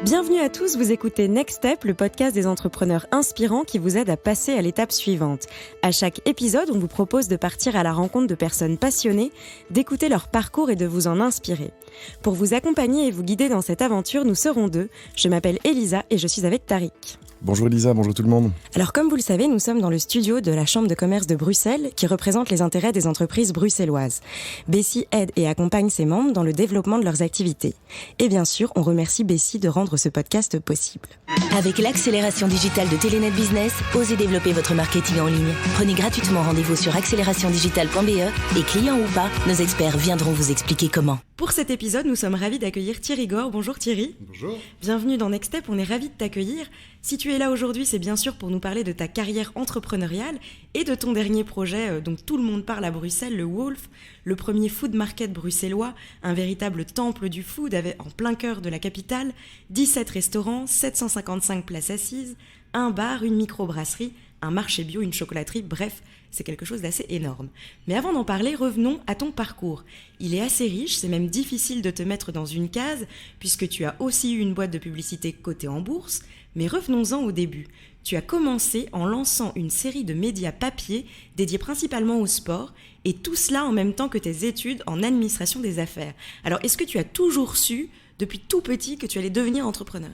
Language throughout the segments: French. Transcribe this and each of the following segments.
Bienvenue à tous, vous écoutez Next Step, le podcast des entrepreneurs inspirants qui vous aide à passer à l'étape suivante. À chaque épisode, on vous propose de partir à la rencontre de personnes passionnées, d'écouter leur parcours et de vous en inspirer. Pour vous accompagner et vous guider dans cette aventure, nous serons deux. Je m'appelle Elisa et je suis avec Tariq. Bonjour Elisa, bonjour tout le monde. Alors comme vous le savez, nous sommes dans le studio de la Chambre de commerce de Bruxelles qui représente les intérêts des entreprises bruxelloises. Bessie aide et accompagne ses membres dans le développement de leurs activités. Et bien sûr, on remercie Bessie de rendre ce podcast possible. Avec l'accélération digitale de Telenet Business, osez développer votre marketing en ligne. Prenez gratuitement rendez-vous sur accélérationdigitale.be et clients ou pas, nos experts viendront vous expliquer comment. Pour cet épisode, nous sommes ravis d'accueillir Thierry Gore. Bonjour Thierry. Bonjour. Bienvenue dans Next Step, on est ravis de t'accueillir. Si tu es là aujourd'hui, c'est bien sûr pour nous parler de ta carrière entrepreneuriale et de ton dernier projet dont tout le monde parle à Bruxelles, le Wolf, le premier food market bruxellois, un véritable temple du food en plein cœur de la capitale, 17 restaurants, 755 places assises, un bar, une microbrasserie, un marché bio, une chocolaterie, bref, c'est quelque chose d'assez énorme. Mais avant d'en parler, revenons à ton parcours. Il est assez riche, c'est même difficile de te mettre dans une case, puisque tu as aussi eu une boîte de publicité cotée en bourse, mais revenons-en au début. Tu as commencé en lançant une série de médias papier dédiés principalement au sport, et tout cela en même temps que tes études en administration des affaires. Alors, est-ce que tu as toujours su, depuis tout petit, que tu allais devenir entrepreneur ?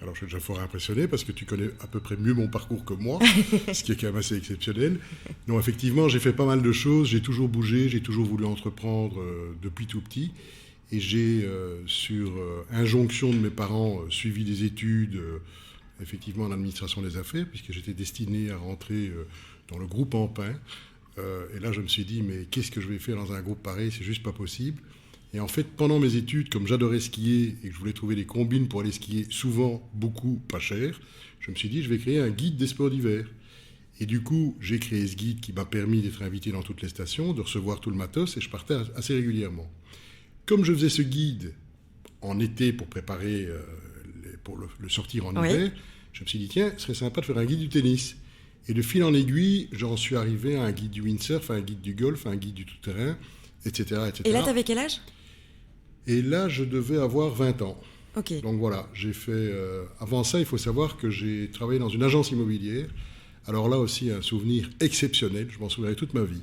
Alors, je suis déjà fort impressionné parce que tu connais à peu près mieux mon parcours que moi, ce qui est quand même assez exceptionnel. Non, effectivement, j'ai fait pas mal de choses, j'ai toujours bougé, j'ai toujours voulu entreprendre depuis tout petit. Et j'ai, sur injonction de mes parents, suivi des études, effectivement, en administration des affaires, puisque j'étais destiné à rentrer dans le groupe Ampin. Et là, je me suis dit, mais qu'est-ce que je vais faire dans un groupe pareil ? C'est juste pas possible. Et en fait, pendant mes études, comme j'adorais skier et que je voulais trouver des combines pour aller skier, souvent beaucoup pas cher, je me suis dit, je vais créer un guide des sports d'hiver. Et du coup, j'ai créé ce guide qui m'a permis d'être invité dans toutes les stations, de recevoir tout le matos, et je partais assez régulièrement. Comme je faisais ce guide en été pour préparer, pour le sortir en hiver, je me suis dit, tiens, ce serait sympa de faire un guide du tennis. Et de fil en aiguille, j'en suis arrivé à un guide du windsurf, un guide du golf, un guide du tout-terrain, etc., etc. Et là, t'avais quel âge ? Et là, je devais avoir 20 ans. Ok. Donc voilà, j'ai fait... avant ça, il faut savoir que j'ai travaillé dans une agence immobilière. Alors là aussi, un souvenir exceptionnel, je m'en souviendrai toute ma vie.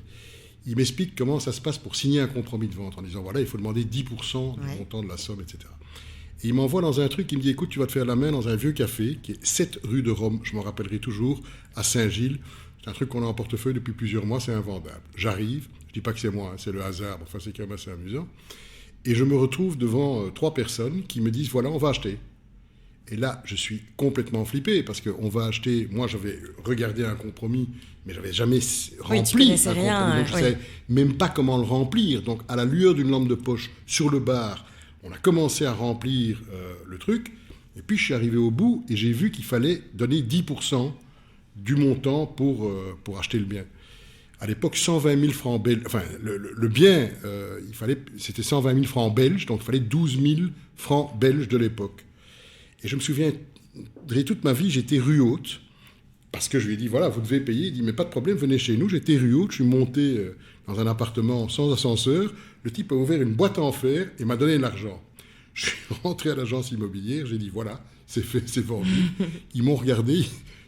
Il m'explique comment ça se passe pour signer un compromis de vente, en disant, voilà, il faut demander 10% du montant de la somme, etc. Et il m'envoie dans un truc, il me dit, écoute, tu vas te faire la main dans un vieux café, qui est 7 rue de Rome, je m'en rappellerai toujours, à Saint-Gilles. C'est un truc qu'on a en portefeuille depuis plusieurs mois, c'est invendable. J'arrive, je ne dis pas que c'est moi, c'est le hasard, enfin c'est quand même assez amusant. Et je me retrouve devant 3 personnes qui me disent, voilà, on va acheter. Et là, je suis complètement flippé, parce qu'on va acheter... Moi, j'avais regardé un compromis, mais je n'avais jamais rempli un compromis. Donc, je ne savais même pas comment le remplir. Donc, à la lueur d'une lampe de poche, sur le bar, on a commencé à remplir le truc. Et puis, je suis arrivé au bout, et j'ai vu qu'il fallait donner 10% du montant pour acheter le bien. À l'époque, 120 000 francs belges, enfin, le bien, c'était 120 000 francs belges, donc il fallait 12 000 francs belges de l'époque. Et je me souviens, toute ma vie, j'étais rue Haute, parce que je lui ai dit, voilà, vous devez payer. Il dit, mais pas de problème, venez chez nous. J'étais rue Haute, je suis monté dans un appartement sans ascenseur. Le type a ouvert une boîte en fer et m'a donné de l'argent. Je suis rentré à l'agence immobilière, j'ai dit, voilà, c'est fait, c'est vendu. Ils m'ont regardé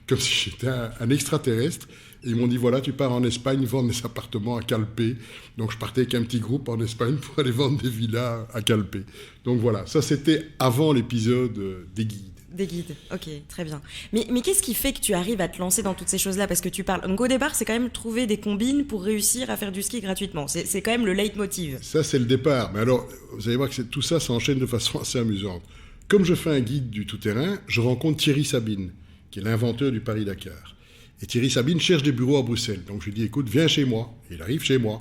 comme si j'étais un extraterrestre. Et ils m'ont dit, voilà, tu pars en Espagne vendre des appartements à Calpe. Donc, je partais avec un petit groupe en Espagne pour aller vendre des villas à Calpe. Donc, voilà, ça, c'était avant l'épisode des guides. Des guides, ok, très bien. Mais qu'est-ce qui fait que tu arrives à te lancer dans toutes ces choses-là ? Parce que tu parles... Donc, au départ, c'est quand même trouver des combines pour réussir à faire du ski gratuitement. C'est quand même le leitmotiv. Ça, c'est le départ. Mais alors, vous allez voir que tout ça s'enchaîne de façon assez amusante. Comme je fais un guide du tout-terrain, je rencontre Thierry Sabine, qui est l'inventeur du Paris-Dakar. Et Thierry Sabine cherche des bureaux à Bruxelles. Donc je lui dis, écoute, viens chez moi. Et il arrive chez moi.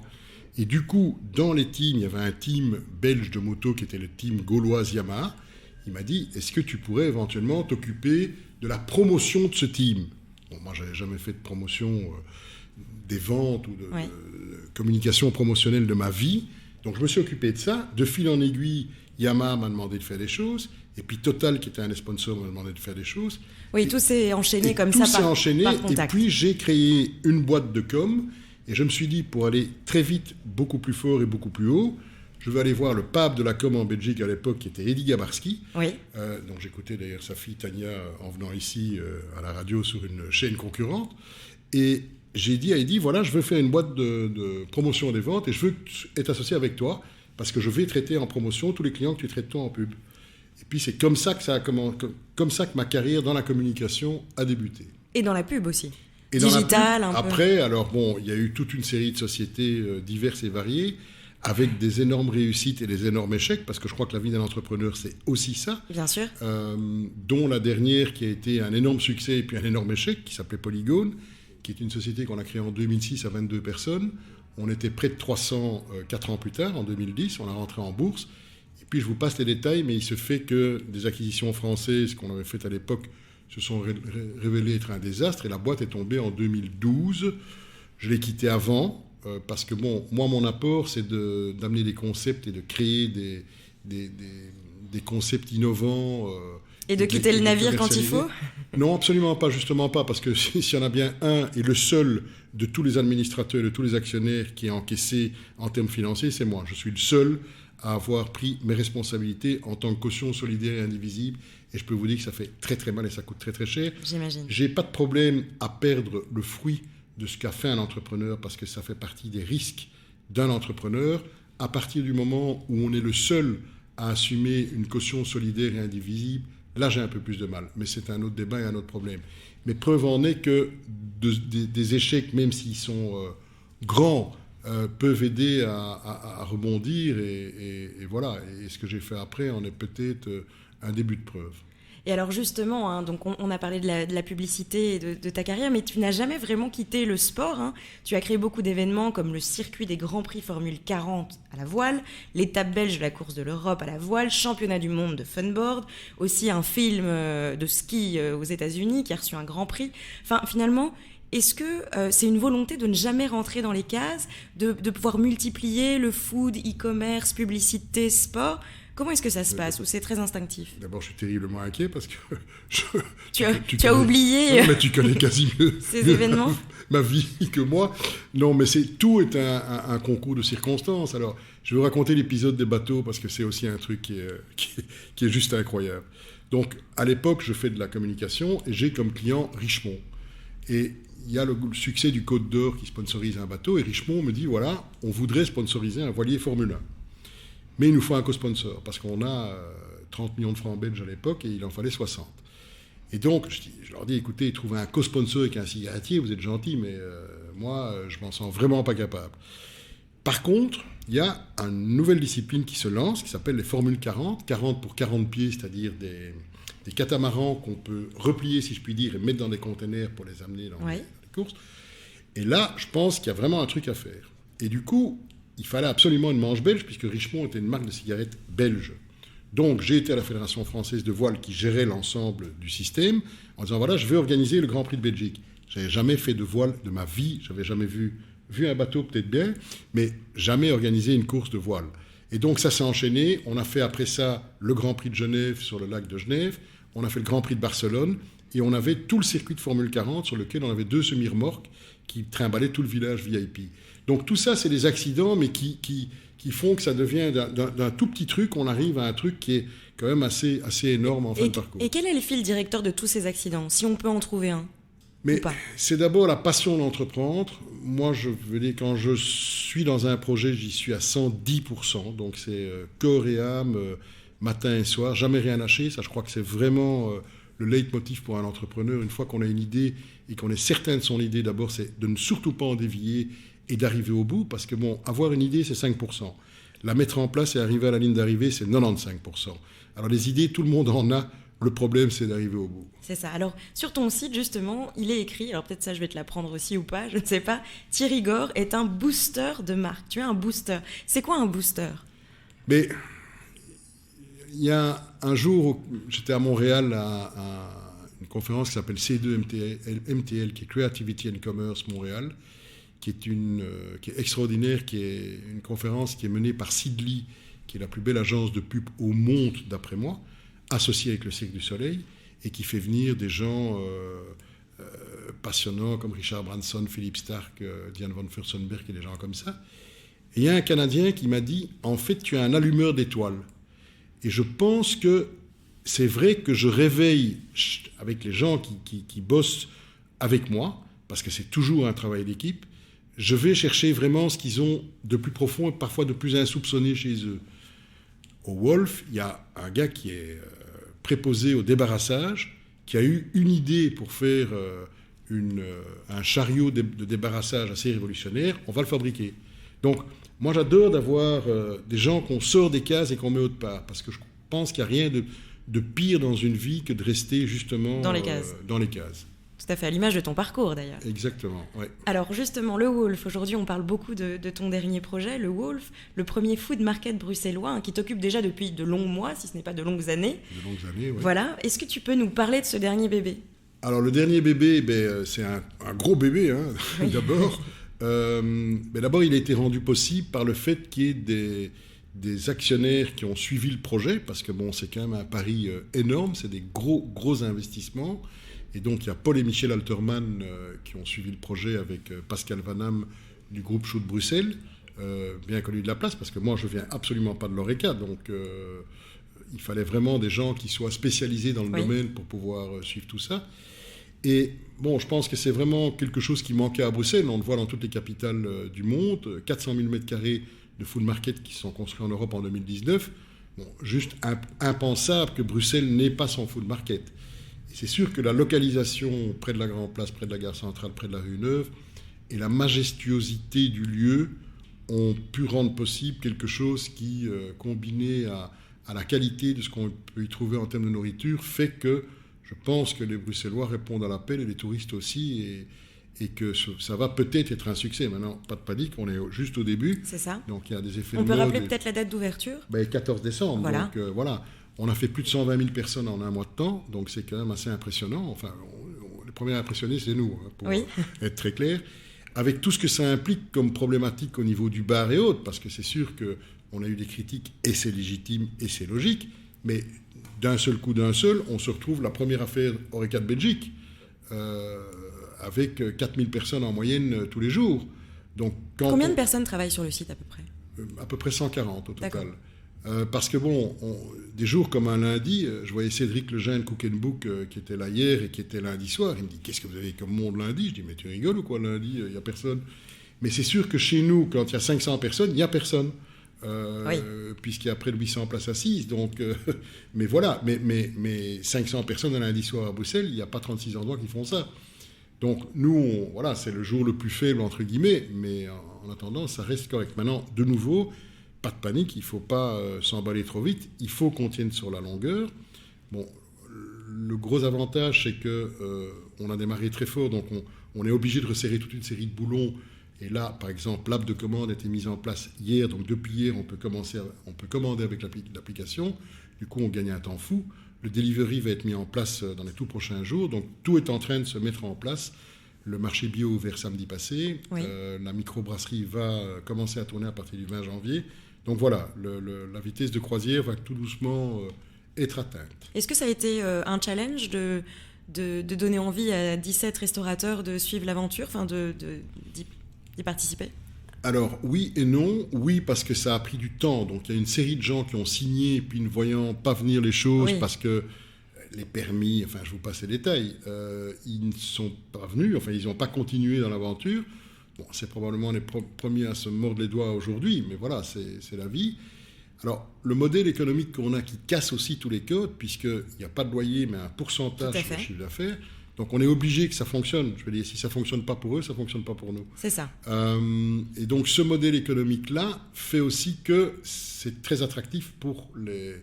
Et du coup, dans les teams, il y avait un team belge de moto qui était le team gauloise Yamaha. Il m'a dit, est-ce que tu pourrais éventuellement t'occuper de la promotion de ce team ? Bon, moi, je n'avais jamais fait de promotion des ventes ou de communication promotionnelle de ma vie. Donc je me suis occupé de ça. De fil en aiguille, Yamaha m'a demandé de faire des choses. Et puis Total, qui était un des sponsors, m'a demandé de faire des choses. Oui, tout s'est enchaîné comme ça par contact. Et puis j'ai créé une boîte de com. Et je me suis dit, pour aller très vite, beaucoup plus fort et beaucoup plus haut, je veux aller voir le pape de la com en Belgique à l'époque, qui était Eddie Gabarski, Oui. dont j'écoutais d'ailleurs sa fille Tania en venant ici à la radio sur une chaîne concurrente. Et j'ai dit à Eddie, voilà, je veux faire une boîte de promotion des ventes et je veux être associé avec toi parce que je vais traiter en promotion tous les clients que tu traites toi en pub. Et puis c'est comme ça que ma carrière dans la communication a débuté. Et dans la pub aussi. Et digital, un peu. Après, alors bon, il y a eu toute une série de sociétés diverses et variées, avec des énormes réussites et des énormes échecs, parce que je crois que la vie d'un entrepreneur, c'est aussi ça. Bien sûr. Dont la dernière qui a été un énorme succès et puis un énorme échec, qui s'appelait Polygone, qui est une société qu'on a créée en 2006 à 22 personnes. On était près de 300 4 ans plus tard, en 2010, on a rentré en bourse. Et puis je vous passe les détails, mais il se fait que des acquisitions françaises qu'on avait faites à l'époque se sont révélées être un désastre, et la boîte est tombée en 2012. Je l'ai quittée avant, parce que bon, moi, mon apport, c'est d'amener des concepts et de créer des concepts innovants. Et de quitter le navire quand il faut ? Non, absolument pas, justement pas, parce que s'il y en a bien un et le seul de tous les administrateurs, de tous les actionnaires qui est encaissé en termes financiers, c'est moi. Je suis le seul à avoir pris mes responsabilités en tant que caution solidaire et indivisible. Et je peux vous dire que ça fait très très mal et ça coûte très très cher. J'imagine. J'ai pas de problème à perdre le fruit de ce qu'a fait un entrepreneur parce que ça fait partie des risques d'un entrepreneur. À partir du moment où on est le seul à assumer une caution solidaire et indivisible, là j'ai un peu plus de mal. Mais c'est un autre débat et un autre problème. Mais preuve en est que des échecs, même s'ils sont grands, peuvent aider à rebondir. Et voilà. Et ce que j'ai fait après en est peut-être un début de preuve. Et alors justement, hein, donc on a parlé de la publicité et de ta carrière, mais tu n'as jamais vraiment quitté le sport. Hein. Tu as créé beaucoup d'événements comme le circuit des Grands Prix Formule 40 à la voile, l'étape belge de la course de l'Europe à la voile, championnat du monde de funboard, aussi un film de ski aux États-Unis qui a reçu un Grand Prix. Enfin, finalement, est-ce que c'est une volonté de ne jamais rentrer dans les cases, de pouvoir multiplier le food, e-commerce, publicité, sport ? Comment est-ce que ça se passe, ou c'est très instinctif ? D'abord, je suis terriblement inquiet parce que... Tu as oublié... Non, mais tu connais quasi mieux ces événements ma vie que moi. Non, mais tout est un concours de circonstances. Alors, je vais vous raconter l'épisode des bateaux parce que c'est aussi un truc qui est juste incroyable. Donc, à l'époque, je fais de la communication et j'ai comme client Richemont. Et il y a le succès du Côte d'Or qui sponsorise un bateau et Richemont me dit, voilà, on voudrait sponsoriser un voilier Formule 1. Mais il nous faut un co-sponsor, parce qu'on a 30 millions de francs belges à l'époque et il en fallait 60. Et donc, je leur dis, écoutez, trouvez un co-sponsor avec un cigarettier, vous êtes gentil, mais moi, je m'en sens vraiment pas capable. Par contre, il y a une nouvelle discipline qui se lance, qui s'appelle les Formules 40, 40 pour 40 pieds, c'est-à-dire des catamarans qu'on peut replier, si je puis dire, et mettre dans des containers pour les amener dans les courses. Et là, je pense qu'il y a vraiment un truc à faire. Et du coup, il fallait absolument une manche belge, puisque Richemont était une marque de cigarettes belge. Donc, j'ai été à la Fédération française de voile qui gérait l'ensemble du système, en disant, voilà, je vais organiser le Grand Prix de Belgique. Je n'avais jamais fait de voile de ma vie, je n'avais jamais vu un bateau peut-être bien, mais jamais organisé une course de voile. Et donc, ça s'est enchaîné. On a fait après ça le Grand Prix de Genève sur le lac de Genève, on a fait le Grand Prix de Barcelone, et on avait tout le circuit de Formule 40 sur lequel on avait 2 semi-remorques qui trimballaient tout le village VIP. Donc tout ça, c'est des accidents, mais qui font que ça devient d'un tout petit truc, on arrive à un truc qui est quand même assez énorme en fin de parcours. Et quel est le fil directeur de tous ces accidents, si on peut en trouver un ? Mais c'est d'abord la passion d'entreprendre. Moi, je veux dire, quand je suis dans un projet, j'y suis à 110%. Donc c'est corps et âme, matin et soir, jamais rien lâcher. Ça, je crois que c'est vraiment le leitmotiv pour un entrepreneur. Une fois qu'on a une idée et qu'on est certain de son idée, d'abord, c'est de ne surtout pas en dévier et d'arriver au bout, parce que bon, avoir une idée, c'est 5%. La mettre en place et arriver à la ligne d'arrivée, c'est 95%. Alors les idées, tout le monde en a. Le problème, c'est d'arriver au bout. C'est ça. Alors, sur ton site, justement, il est écrit, alors peut-être ça, je vais te l'apprendre aussi ou pas, je ne sais pas, Thierry Gore est un booster de marque. Tu es un booster. C'est quoi un booster ? Mais il y a un jour où j'étais à Montréal à une conférence qui s'appelle C2MTL, qui est Creativity and Commerce Montréal, qui est extraordinaire, qui est une conférence qui est menée par Sidley, qui est la plus belle agence de pub au monde, d'après moi, associée avec le Cirque du Soleil, et qui fait venir des gens passionnants comme Richard Branson, Philippe Stark, Diane von Furstenberg et des gens comme ça. Et il y a un Canadien qui m'a dit, en fait, tu es un allumeur d'étoiles. Et je pense que c'est vrai que je réveille avec les gens qui bossent avec moi, parce que c'est toujours un travail d'équipe, je vais chercher vraiment ce qu'ils ont de plus profond et parfois de plus insoupçonné chez eux. Au Wolf, il y a un gars qui est préposé au débarrassage, qui a eu une idée pour faire un chariot de débarrassage assez révolutionnaire, on va le fabriquer. Donc, moi j'adore d'avoir des gens qu'on sort des cases et qu'on met autre part, parce que je pense qu'il n'y a rien de pire dans une vie que de rester justement dans les cases. Tout à fait, à l'image de ton parcours d'ailleurs. Exactement, oui. Alors justement, le Wolf, aujourd'hui on parle beaucoup de ton dernier projet, le Wolf, le premier food market bruxellois, qui t'occupe déjà depuis de longs mois, si ce n'est pas de longues années. De longues années, oui. Voilà, est-ce que tu peux nous parler de ce dernier bébé ? Alors le dernier bébé, c'est un gros bébé, hein, oui. D'abord. D'abord, il a été rendu possible par le fait qu'il y ait des actionnaires qui ont suivi le projet, parce que bon, c'est quand même un pari énorme, c'est des gros investissements. Et donc, il y a Paul et Michel Alterman qui ont suivi le projet avec Pascal Vanham du groupe Chou de Bruxelles, bien connu de la place, parce que moi, je ne viens absolument pas de l'Horeca, donc il fallait vraiment des gens qui soient spécialisés dans le domaine pour pouvoir suivre tout ça. Et bon, je pense que c'est vraiment quelque chose qui manquait à Bruxelles. On le voit dans toutes les capitales du monde. 400 000 m² de food market qui sont construits en Europe en 2019. Bon, juste impensable que Bruxelles n'ait pas son food market. Et c'est sûr que la localisation près de la Grand Place, près de la gare centrale, près de la rue Neuve, et la majestuosité du lieu ont pu rendre possible quelque chose qui, combiné à la qualité de ce qu'on peut y trouver en termes de nourriture, fait que je pense que les Bruxellois répondent à l'appel et les touristes aussi, et que ça va peut-être être un succès. Maintenant, pas de panique, on est juste au début. C'est ça. Donc il y a des effets on peut rappeler peut-être la date d'ouverture ? 14 décembre. Voilà. Donc voilà, on a fait plus de 120 000 personnes en un mois de temps, donc c'est quand même assez impressionnant. Enfin, les premiers impressionnés, c'est nous, hein, pour être très clair. Avec tout ce que ça implique comme problématique au niveau du bar et autres, parce que c'est sûr qu'on a eu des critiques, et c'est légitime, et c'est logique, mais d'un seul coup, on se retrouve la première affaire Horeca de Belgique, avec 4000 personnes en moyenne tous les jours. Donc, combien de personnes travaillent sur le site à peu près ? À peu près 140 au total. D'accord. Parce que bon, des jours comme un lundi, je voyais Cédric Lejeune Cook & Book qui était là hier et qui était lundi soir. Il me dit, qu'est-ce que vous avez comme monde lundi ? Je dis, mais tu rigoles ou quoi lundi ? Il n'y a personne. Mais c'est sûr que chez nous, quand il y a 500 personnes, il n'y a personne. Puisqu'il y a près de 800 places assises. Donc, mais voilà, mais 500 personnes un lundi soir à Bruxelles, il n'y a pas 36 endroits qui font ça. Donc nous, voilà, c'est le jour le plus faible, entre guillemets, mais en attendant, ça reste correct. Maintenant, de nouveau, pas de panique, il ne faut pas s'emballer trop vite, il faut qu'on tienne sur la longueur. Bon, le gros avantage, c'est qu'on a démarré très fort, donc on est obligé de resserrer toute une série de boulons. Et là, par exemple, l'app de commande a été mise en place hier, donc depuis hier, on peut commander avec l'application. Du coup, on gagne un temps fou. Le delivery va être mis en place dans les tout prochains jours, donc tout est en train de se mettre en place. Le marché bio ouvert samedi passé, la microbrasserie va commencer à tourner à partir du 20 janvier. Donc voilà, la vitesse de croisière va tout doucement être atteinte. Est-ce que ça a été un challenge de donner envie à 17 restaurateurs de suivre l'aventure, enfin d'y participer ? Alors oui et non. Oui, parce que ça a pris du temps. Donc il y a une série de gens qui ont signé, et puis ne voyant pas venir les choses, parce que les permis, enfin je vous passe les détails, ils ne sont pas venus, enfin ils n'ont pas continué dans l'aventure. Bon, c'est probablement les premiers à se mordre les doigts aujourd'hui, mais voilà, c'est la vie. Alors, le modèle économique qu'on a qui casse aussi tous les codes, puisqu'il n'y a pas de loyer, mais un pourcentage sur le chiffre d'affaires. Donc, on est obligé que ça fonctionne. Je veux dire, si ça ne fonctionne pas pour eux, ça ne fonctionne pas pour nous. C'est ça. Et donc, ce modèle économique-là fait aussi que c'est très attractif pour les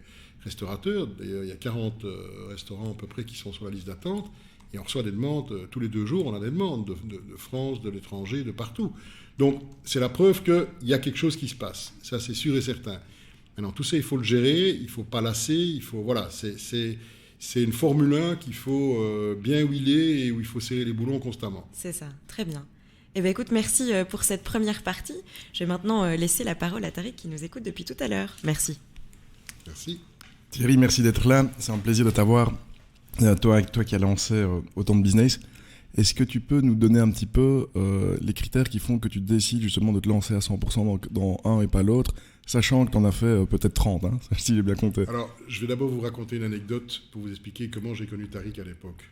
restaurateurs. D'ailleurs, il y a 40 restaurants à peu près qui sont sur la liste d'attente. Et on reçoit des demandes, tous les 2 jours, on a des demandes de France, de l'étranger, de partout. Donc, c'est la preuve qu'il y a quelque chose qui se passe. Ça, c'est sûr et certain. Maintenant, tout ça, il faut le gérer, il ne faut pas lasser, voilà, c'est une Formule 1 qu'il faut bien huiler et où il faut serrer les boulons constamment. C'est ça, très bien. Eh bien, écoute, merci pour cette première partie. Je vais maintenant laisser la parole à Tariq qui nous écoute depuis tout à l'heure. Merci. Merci. Thierry, merci d'être là. C'est un plaisir de t'avoir. Toi qui as lancé autant de business. Est-ce que tu peux nous donner un petit peu les critères qui font que tu décides justement de te lancer à 100% dans un et pas l'autre, sachant que tu en as fait peut-être 30, hein, si j'ai bien compté. Alors, je vais d'abord vous raconter une anecdote pour vous expliquer comment j'ai connu Tariq à l'époque.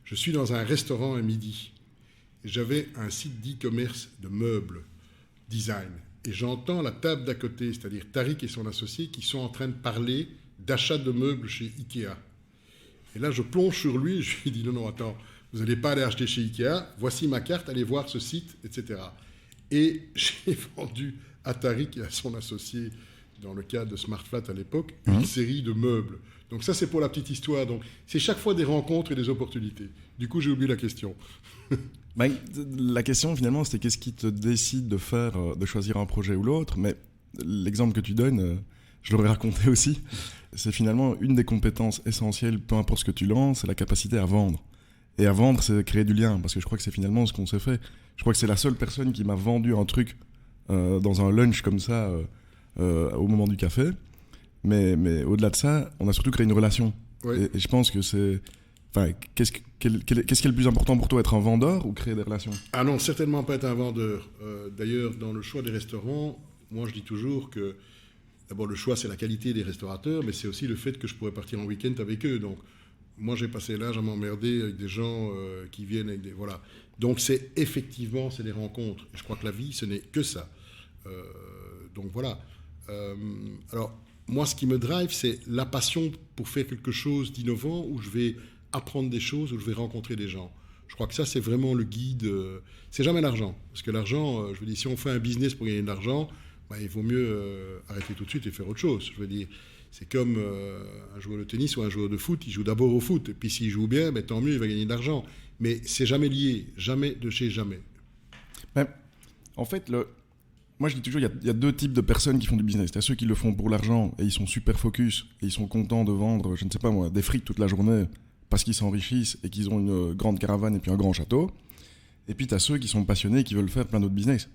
Je suis dans un restaurant à midi. J'avais un site d'e-commerce de meubles, design. Et j'entends la table d'à côté, c'est-à-dire Tariq et son associé, qui sont en train de parler d'achat de meubles chez Ikea. Et là, je plonge sur lui et je lui dis non, attends, vous n'allez pas aller acheter chez Ikea, voici ma carte, allez voir ce site, etc. Et j'ai vendu à Tariq et à son associé, dans le cadre de Smartflat à l'époque, une série de meubles. Donc ça, c'est pour la petite histoire. Donc c'est chaque fois des rencontres et des opportunités. Du coup, j'ai oublié la question. La question, finalement, c'était qu'est-ce qui te décide de faire, de choisir un projet ou l'autre. Mais l'exemple que tu donnes, je l'aurais raconté aussi. C'est finalement une des compétences essentielles, peu importe ce que tu lances, c'est la capacité à vendre. Et à vendre, c'est créer du lien, parce que je crois que c'est finalement ce qu'on s'est fait. Je crois que c'est la seule personne qui m'a vendu un truc dans un lunch comme ça, au moment du café. Mais au-delà de ça, on a surtout créé une relation. Oui. Et je pense que c'est... Enfin, qu'est-ce qui est le plus important pour toi, être un vendeur ou créer des relations ? Ah non, certainement pas être un vendeur. D'ailleurs, dans le choix des restaurants, moi je dis toujours que d'abord le choix c'est la qualité des restaurateurs, mais c'est aussi le fait que je pourrais partir en week-end avec eux. Donc moi j'ai passé l'âge à m'emmerder avec des gens qui viennent avec des... Voilà. Donc c'est effectivement, c'est des rencontres. Et je crois que la vie, ce n'est que ça. Donc voilà. Alors moi ce qui me drive, c'est la passion pour faire quelque chose d'innovant où je vais apprendre des choses, où je vais rencontrer des gens. Je crois que ça, c'est vraiment le guide. C'est jamais l'argent. Parce que l'argent, je veux dire, si on fait un business pour gagner de l'argent, il vaut mieux arrêter tout de suite et faire autre chose. Je veux dire, c'est comme un joueur de tennis ou un joueur de foot, il joue d'abord au foot. Et puis s'il joue bien, tant mieux, il va gagner de l'argent. Mais c'est jamais lié. Jamais de chez jamais. En fait, moi je dis toujours, il y a deux types de personnes qui font du business. Il y a ceux qui le font pour l'argent et ils sont super focus et ils sont contents de vendre, je ne sais pas moi, des frites toute la journée parce qu'ils s'enrichissent et qu'ils ont une grande caravane et puis un grand château. Et puis tu as ceux qui sont passionnés et qui veulent faire plein d'autres business.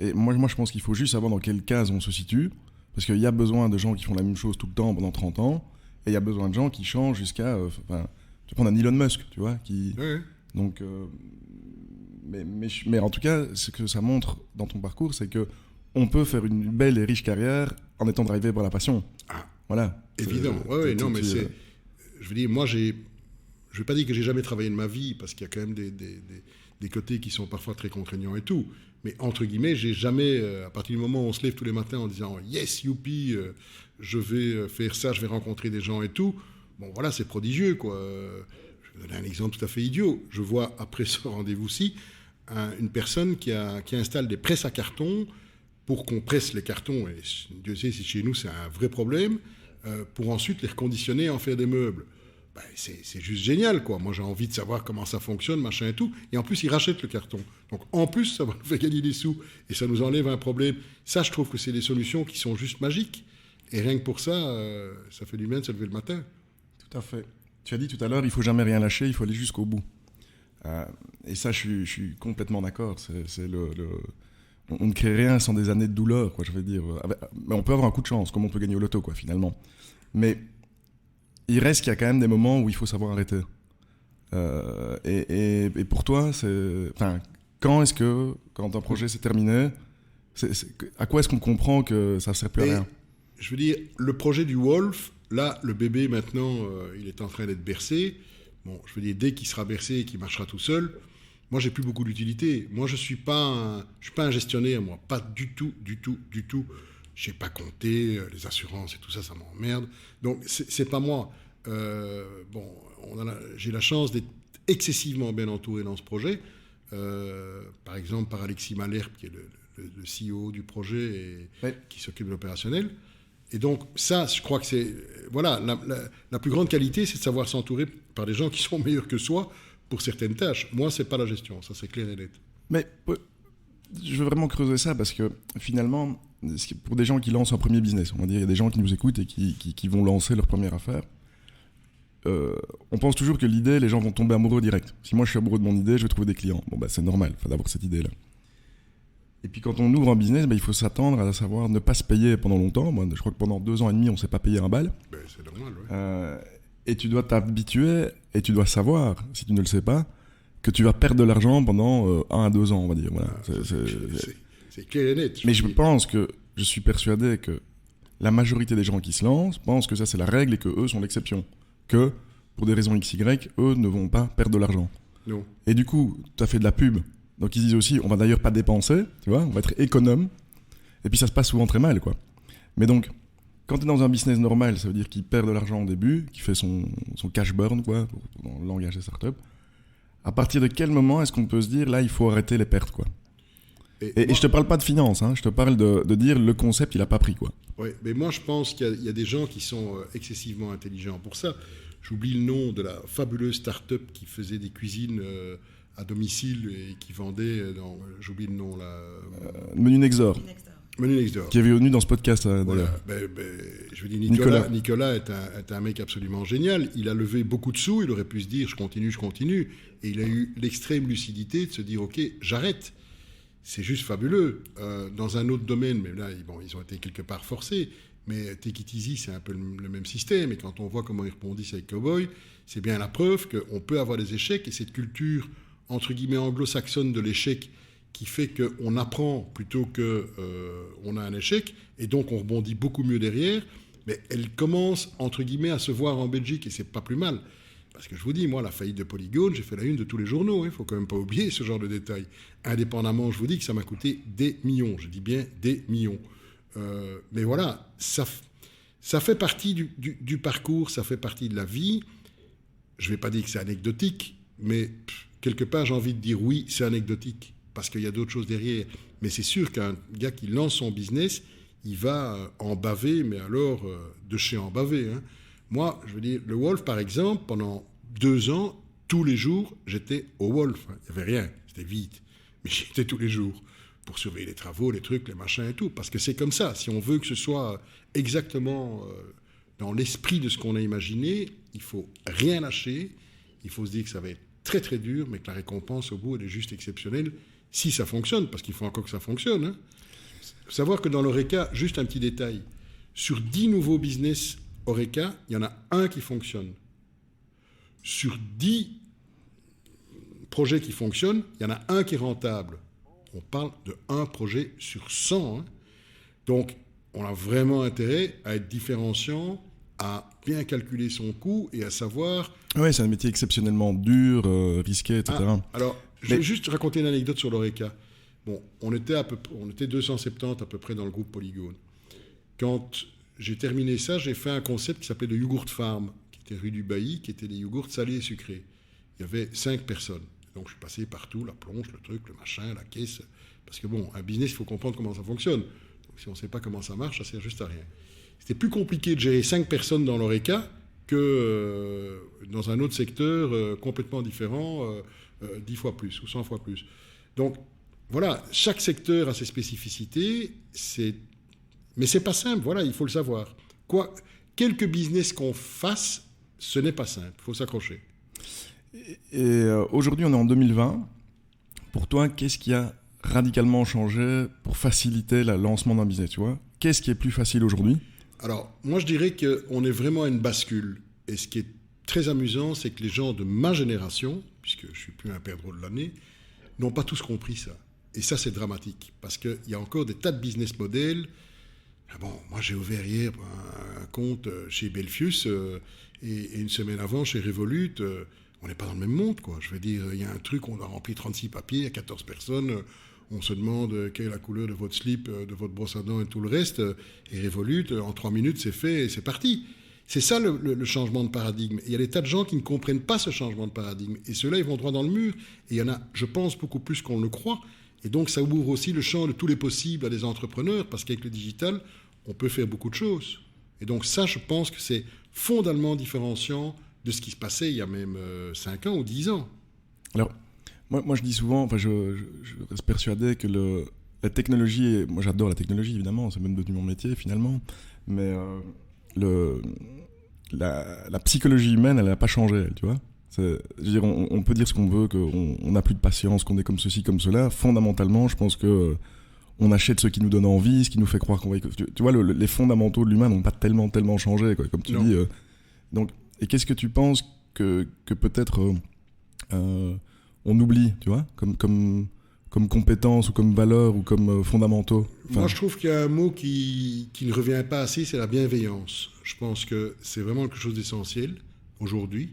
Et moi je pense qu'il faut juste savoir dans quelle case on se situe, parce qu'il y a besoin de gens qui font la même chose tout le temps pendant 30 ans, et il y a besoin de gens qui changent jusqu'à... tu prends un Elon Musk, tu vois, qui... Oui. Donc, mais en tout cas, ce que ça montre dans ton parcours, c'est que on peut faire une belle et riche carrière en étant drivé par la passion. Ah, voilà. évidemment. Oui, non, mais c'est... Je veux dire, moi, je ne vais pas dire que j'ai jamais travaillé de ma vie, parce qu'il y a quand même des côtés qui sont parfois très contraignants et tout. Mais entre guillemets, j'ai jamais, à partir du moment où on se lève tous les matins en disant « Yes, youpi, je vais faire ça, je vais rencontrer des gens et tout », bon, voilà, c'est prodigieux, quoi. Je vais donner un exemple tout à fait idiot. Je vois, après ce rendez-vous-ci, une personne qui installe des presses à carton pour qu'on presse les cartons. Et Dieu sait si chez nous, c'est un vrai problème, pour ensuite les reconditionner et en faire des meubles. C'est juste génial, quoi. Moi, j'ai envie de savoir comment ça fonctionne, machin et tout. Et en plus, ils rachètent le carton. Donc, en plus, ça va nous faire gagner des sous. Et ça nous enlève un problème. Ça, je trouve que c'est des solutions qui sont juste magiques. Et rien que pour ça, ça fait du bien de se lever le matin. Tout à fait. Tu as dit tout à l'heure, il ne faut jamais rien lâcher, il faut aller jusqu'au bout. Et ça, je suis complètement d'accord. On ne crée rien sans des années de douleur, quoi, je veux dire. Mais on peut avoir un coup de chance, comme on peut gagner au loto, quoi, finalement. Mais... il reste qu'il y a quand même des moments où il faut savoir arrêter. Et pour toi, quand est-ce que, quand un projet s'est terminé, à quoi est-ce qu'on comprend que ça ne sert plus à rien ? Je veux dire, le projet du Wolf, là, le bébé, maintenant, il est en train d'être bercé. Bon, je veux dire, dès qu'il sera bercé et qu'il marchera tout seul, moi, j'ai plus beaucoup d'utilité. Moi, je ne suis pas un gestionnaire, moi. Pas du tout, du tout, du tout. Je ne sais pas compter, les assurances et tout ça, ça m'emmerde. Donc, c'est pas moi. J'ai la chance d'être excessivement bien entouré dans ce projet. Par exemple, par Alexis Malherbe, qui est le CEO du projet et qui s'occupe de l'opérationnel. Et donc, ça, je crois que c'est... Voilà, la plus grande qualité, c'est de savoir s'entourer par des gens qui sont meilleurs que soi pour certaines tâches. Moi, ce n'est pas la gestion, ça c'est clair et net. Mais je veux vraiment creuser ça parce que finalement, pour des gens qui lancent un premier business, on va dire, il y a des gens qui nous écoutent et qui vont lancer leur première affaire. On pense toujours que l'idée, les gens vont tomber amoureux direct. Si moi je suis amoureux de mon idée, je vais trouver des clients. Bon, c'est normal, il faut d'avoir cette idée-là. Et puis quand on ouvre un business, il faut s'attendre à savoir ne pas se payer pendant longtemps. Moi, je crois que pendant 2 ans et demi, on ne s'est pas payé un bal. C'est normal, oui. Et tu dois t'habituer et tu dois savoir, si tu ne le sais pas, que tu vas perdre de l'argent pendant 1 à 2 ans, on va dire. Voilà. C'est clair et net. Mais je suis persuadé que la majorité des gens qui se lancent pensent que ça c'est la règle et que eux sont l'exception. Que pour des raisons XY, eux ne vont pas perdre de l'argent. Non. Et du coup, tu as fait de la pub. Donc ils disent aussi, on va d'ailleurs pas dépenser, tu vois, on va être économe. Et puis ça se passe souvent très mal, quoi. Mais donc, quand tu es dans un business normal, ça veut dire qu'il perd de l'argent au début, qu'il fait son cash burn, quoi, dans le langage des startups. À partir de quel moment est-ce qu'on peut se dire, là, il faut arrêter les pertes, quoi? Et je te parle pas de finance, hein, je te parle de dire le concept, il a pas pris, quoi. Oui, mais moi je pense qu'il y a des gens qui sont excessivement intelligents pour ça. J'oublie le nom de la fabuleuse start-up qui faisait des cuisines à domicile et qui vendait, j'oublie le nom là. Menu Nexor. Menu Nexor. Qui est venu dans ce podcast, d'ailleurs. Voilà. Je veux dire, Nicolas est un mec absolument génial. Il a levé beaucoup de sous, il aurait pu se dire je continue. Et il a eu l'extrême lucidité de se dire ok, j'arrête. C'est juste fabuleux. Dans un autre domaine, mais là, ils ont été quelque part forcés. Mais Take It Easy, c'est un peu le même système. Et quand on voit comment ils rebondissent avec Cowboy, c'est bien la preuve qu'on peut avoir des échecs. Et cette culture, entre guillemets, anglo-saxonne de l'échec, qui fait qu'on apprend plutôt qu'on a un échec. Et donc, on rebondit beaucoup mieux derrière. Mais elle commence, entre guillemets, à se voir en Belgique. Et c'est pas plus mal. Parce que je vous dis, moi, la faillite de Polygone, j'ai fait la une de tous les journaux. Il ne faut quand même pas oublier ce genre de détails. Indépendamment, je vous dis que ça m'a coûté des millions. Je dis bien des millions. Mais voilà, ça fait partie du parcours, ça fait partie de la vie. Je ne vais pas dire que c'est anecdotique, mais quelque part, j'ai envie de dire oui, c'est anecdotique, parce qu'il y a d'autres choses derrière. Mais c'est sûr qu'un gars qui lance son business, il va en baver, mais alors de chez en baver. Hein. Moi, je veux dire, le Wolf, par exemple, pendant 2 ans, tous les jours, j'étais au Wolf. Il n'y avait rien, c'était vide, mais j'y étais tous les jours pour surveiller les travaux, les trucs, les machins et tout. Parce que c'est comme ça. Si on veut que ce soit exactement dans l'esprit de ce qu'on a imaginé, il faut rien lâcher. Il faut se dire que ça va être très très dur, mais que la récompense au bout, elle est juste exceptionnelle. Si ça fonctionne, parce qu'il faut encore que ça fonctionne. Hein. Savoir que dans l'Oreca, juste un petit détail, sur 10 nouveaux business Oreca, il y en a un qui fonctionne. Sur 10 projets qui fonctionnent, il y en a un qui est rentable. On parle de 1 projet sur 100. Hein. Donc, on a vraiment intérêt à être différenciant, à bien calculer son coût et à savoir... Oui, c'est un métier exceptionnellement dur, risqué, etc. Alors, je vais juste raconter une anecdote sur l'Oreca. Bon, on était 270 à peu près dans le groupe Polygone. Quand j'ai terminé ça, j'ai fait un concept qui s'appelait le Yogourt Farm, qui était rue du Bailly, qui était des yogourts salés et sucrés. Il y avait 5 personnes. Donc, je suis passé partout, la plonge, le truc, le machin, la caisse. Parce que bon, un business, il faut comprendre comment ça fonctionne. Donc, si on ne sait pas comment ça marche, ça sert juste à rien. C'était plus compliqué de gérer 5 personnes dans l'Oreca que dans un autre secteur complètement différent, 10 fois plus ou 100 fois plus. Donc, voilà, chaque secteur a ses spécificités. Mais c'est pas simple, voilà, il faut le savoir. Quelque business qu'on fasse, ce n'est pas simple, il faut s'accrocher. Et aujourd'hui, on est en 2020. Pour toi, qu'est-ce qui a radicalement changé pour faciliter le lancement d'un business, tu vois ? Qu'est-ce qui est plus facile aujourd'hui ? Alors, moi, je dirais qu'on est vraiment à une bascule. Et ce qui est très amusant, c'est que les gens de ma génération, puisque je ne suis plus un perdreau de l'année, n'ont pas tous compris ça. Et ça, c'est dramatique. Parce qu'il y a encore des tas de business models. Bon, moi, j'ai ouvert hier un compte chez Belfius et une semaine avant, chez Revolut. On n'est pas dans le même monde, quoi. Je veux dire, il y a un truc, on a rempli 36 papiers, il y a 14 personnes, on se demande quelle est la couleur de votre slip, de votre brosse à dents et tout le reste, et Revolut, en 3 minutes, c'est fait et c'est parti. C'est ça le changement de paradigme. Et il y a des tas de gens qui ne comprennent pas ce changement de paradigme. Et ceux-là, ils vont droit dans le mur. Et il y en a, je pense, beaucoup plus qu'on le croit. Et donc, ça ouvre aussi le champ de tous les possibles à des entrepreneurs, parce qu'avec le digital, on peut faire beaucoup de choses. Et donc ça, je pense que c'est fondamentalement différenciant de ce qui se passait il y a même 5 ans ou 10 ans. Alors, moi je dis souvent, enfin, je reste persuadé que la technologie, moi j'adore la technologie évidemment, c'est même devenu mon métier finalement, mais la psychologie humaine, elle n'a pas changé, tu vois. Je veux dire, on peut dire ce qu'on veut, qu'on n'a plus de patience, qu'on est comme ceci, comme cela. Fondamentalement, je pense que on achète ce qui nous donne envie, ce qui nous fait croire qu'on va... Tu vois, les fondamentaux de l'humain n'ont pas tellement changé, quoi, comme tu dis. Donc, et qu'est-ce que tu penses que peut-être on on oublie, tu vois, comme compétences ou comme valeurs ou comme fondamentaux. Moi, je trouve qu'il y a un mot qui ne revient pas assez, c'est la bienveillance. Je pense que c'est vraiment quelque chose d'essentiel aujourd'hui,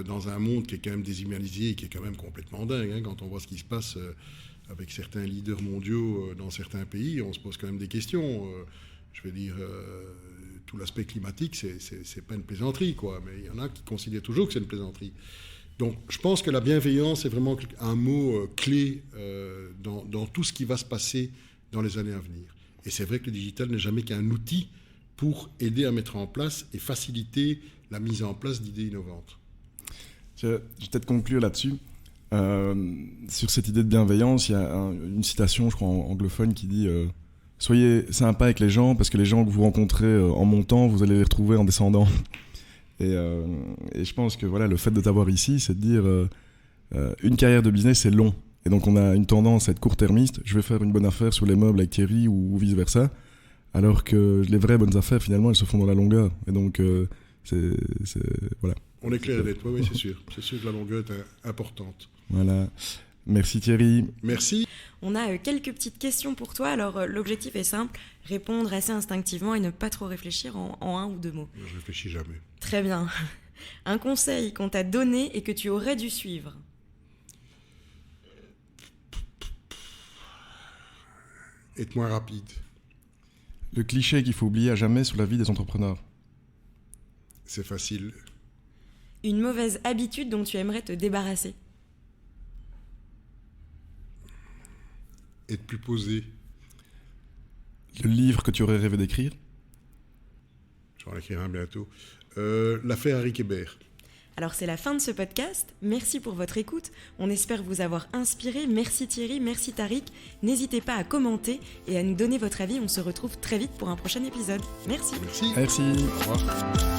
dans un monde qui est quand même déshumanisé et qui est quand même complètement dingue. Hein, quand on voit ce qui se passe avec certains leaders mondiaux dans certains pays, on se pose quand même des questions. Je veux dire, tout l'aspect climatique, c'est pas une plaisanterie, quoi. Mais il y en a qui considèrent toujours que c'est une plaisanterie. Donc, je pense que la bienveillance est vraiment un mot clé dans tout ce qui va se passer dans les années à venir. Et c'est vrai que le digital n'est jamais qu'un outil pour aider à mettre en place et faciliter la mise en place d'idées innovantes. Je vais peut-être conclure là-dessus. Sur cette idée de bienveillance, il y a une citation, je crois, anglophone qui dit « Soyez sympa avec les gens, parce que les gens que vous rencontrez en montant, vous allez les retrouver en descendant. » Et je pense que voilà, le fait de t'avoir ici, c'est de dire une carrière de business, c'est long. Et donc on a une tendance à être court-termiste. Je vais faire une bonne affaire sur les meubles avec Thierry ou vice-versa. Alors que les vraies bonnes affaires, finalement, elles se font dans la longueur. Et donc, voilà. On est clair et net, oui, c'est sûr. C'est sûr que la longueur est importante. Voilà. Merci Thierry. Merci. On a quelques petites questions pour toi. Alors, l'objectif est simple, répondre assez instinctivement et ne pas trop réfléchir en un ou deux mots. Je réfléchis jamais. Très bien. Un conseil qu'on t'a donné et que tu aurais dû suivre. Être moins rapide. Le cliché qu'il faut oublier à jamais sur la vie des entrepreneurs. C'est facile. Une mauvaise habitude dont tu aimerais te débarrasser. Être plus posé. Le livre que tu aurais rêvé d'écrire. Je vais en écrire un bientôt. L'affaire Harry Kébert. Alors c'est la fin de ce podcast, merci pour votre écoute, on espère vous avoir inspiré, merci Thierry, merci Tariq, n'hésitez pas à commenter et à nous donner votre avis, on se retrouve très vite pour un prochain épisode. Merci. Merci. Merci. Au revoir.